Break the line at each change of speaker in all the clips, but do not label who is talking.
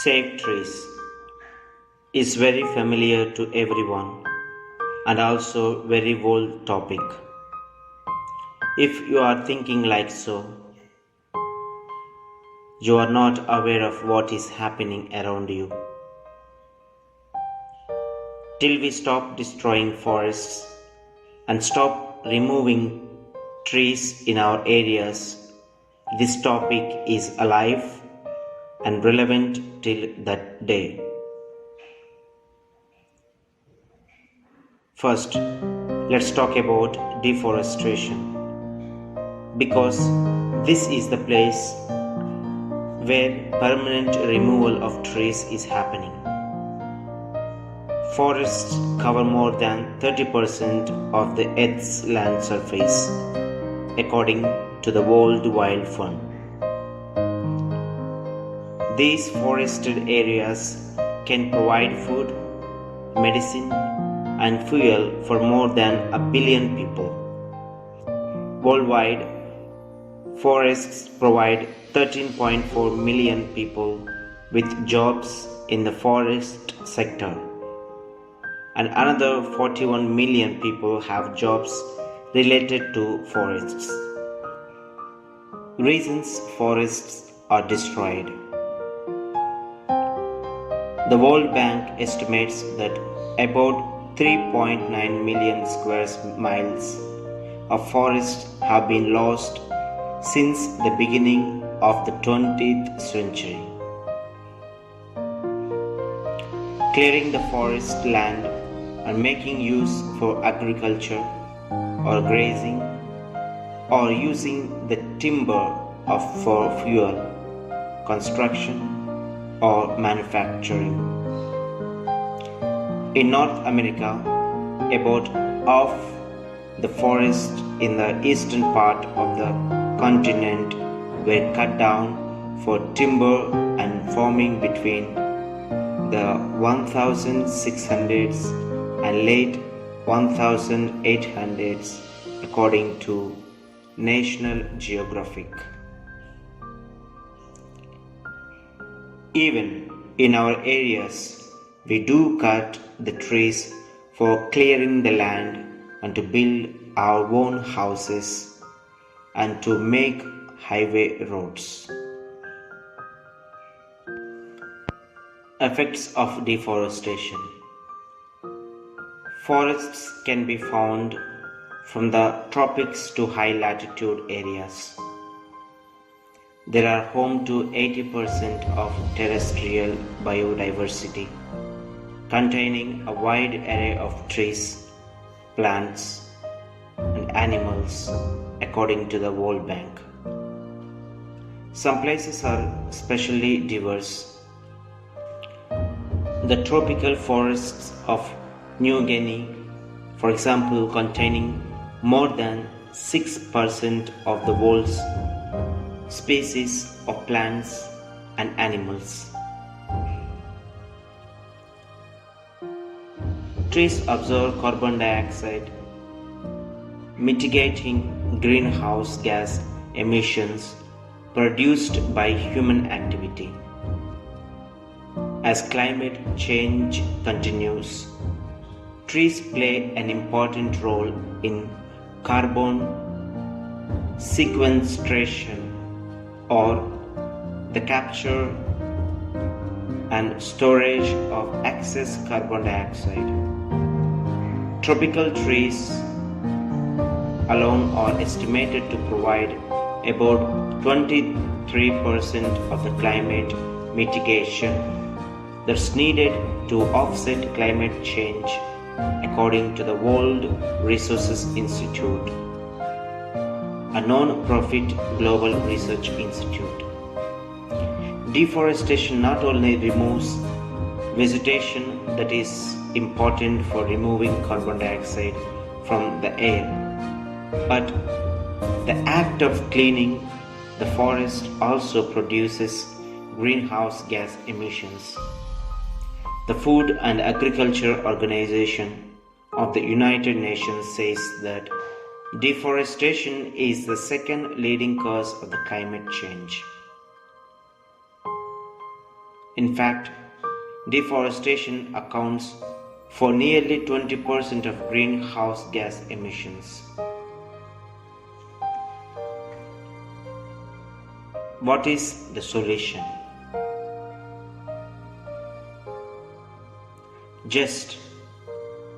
Save trees is very familiar to everyone and also very old topic. If you are thinking like so, you are not aware of what is happening around you. Till we stop destroying forests and stop removing trees in our areas, this topic is alive and relevant till that day. First, let's talk about deforestation, because this is the place where permanent removal of trees is happening. Forests cover more than 30% of the Earth's land surface, according to the World Wide Fund. These forested areas can provide food, medicine, and fuel for more than 1 billion people. Worldwide, forests provide 13.4 million people with jobs in the forest sector, and another 41 million people have jobs related to forests. Reasons forests are destroyed. The World Bank estimates that about 3.9 million square miles of forest have been lost since the beginning of the 20th century. Clearing the forest land and making use for agriculture or grazing or using the timber for fuel, construction or manufacturing. In North America, about half the forests in the eastern part of the continent were cut down for timber and farming between the 1600s and late 1800s, according to National Geographic. Even in our areas, we do cut the trees for clearing the land and to build our own houses and to make highway roads. Effects of deforestation. Forests can be found from the tropics to high latitude areas. They are home to 80% of terrestrial biodiversity, containing a wide array of trees, plants, and animals, according to the World Bank. Some places are especially diverse. The tropical forests of New Guinea, for example, containing more than 6% of the world's species of plants and animals. Trees absorb carbon dioxide, mitigating greenhouse gas emissions produced by human activity. As climate change continues, trees play an important role in carbon sequestration, or the capture and storage of excess carbon dioxide. Tropical trees alone are estimated to provide about 23% of the climate mitigation that's needed to offset climate change, according to the World Resources Institute, a non-profit global research institute. Deforestation not only removes vegetation that is important for removing carbon dioxide from the air, but the act of cleaning the forest also produces greenhouse gas emissions. The Food and Agriculture Organization of the United Nations says that deforestation is the second leading cause of the climate change. In fact, deforestation accounts for nearly 20% of greenhouse gas emissions. What is the solution? Just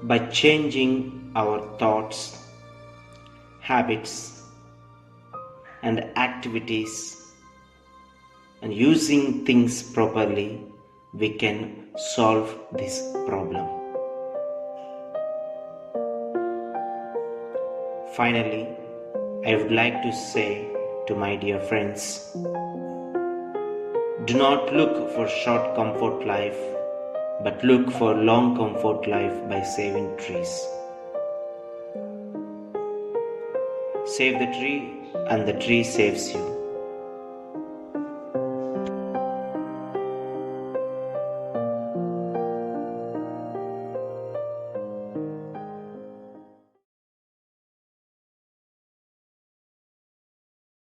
by changing our thoughts, habits, and activities and using things properly, we can solve this problem. Finally, I would like to say to my dear friends, do not look for short comfort life, but look for long comfort life by saving trees. Save the tree and the tree saves you.